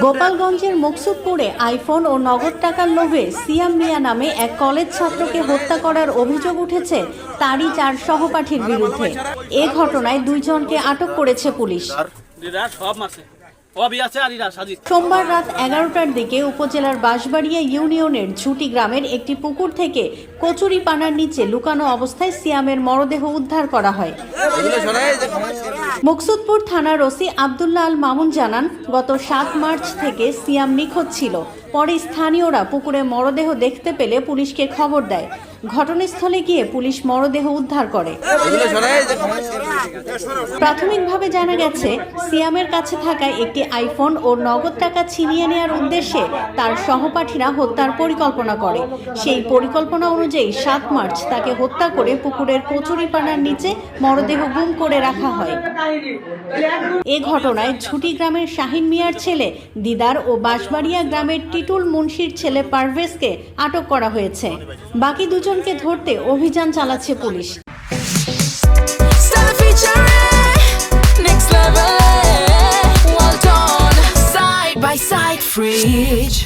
গোপালগঞ্জের মুকসুদপুরে আইফোন ও নগদ টাকার লোভে সিয়াম মিয়া নামে এক কলেজ ছাত্রকে হত্যা করার অভিযোগ উঠেছে তারই 4 সহপাঠীর বিরুদ্ধে। এ ঘটনায় 2 জনকে আটক করেছে পুলিশ। সোমবার রাত 11টার দিকে উপজেলার বাঁশবাড়িয়া ইউনিয়নের ঝুটি গ্রামের একটি পুকুর থেকে কচুরি পানার নিচে লুকানো অবস্থায় সিয়ামের মরদেহ উদ্ধার করা হয়। মুকসুদপুর থানার ওসি আব্দুল্লাহ আল মামুন জানান, গত 7 মার্চ থেকে সিয়াম নিখোঁজ ছিল। পরে স্থানীয়রা পুকুরে মরদেহ দেখতে পেলে পুলিশকে খবর দেয়। ঘটনাস্থলে গিয়ে পুলিশ মরদেহ উদ্ধার করে। প্রাথমিকভাবে জানা গেছে, সিয়ামের কাছে থাকা একটি আইফোন ও নগদ টাকা ছিনিয়ে নেওয়ার উদ্দেশ্যে তার সহপাঠীরা হত্যার পরিকল্পনা করে। সেই পরিকল্পনা অনুযায়ী 7 মার্চ তাকে হত্যা করে পুকুরের কচুরিপানার নিচে মরদেহ গুম করে রাখা হয়। এ ঘটনায় ঝুটি গ্রামের শাহিন মিয়ার ছেলে দিদার ও বাঁশবাড়িয়া গ্রামের টিটুল মুন্সির ছেলে পারভেজকে আটক করা হয়েছে। বাকি 2 জনকে ধরতে অভিযান চালাচ্ছে police. Side by side fridge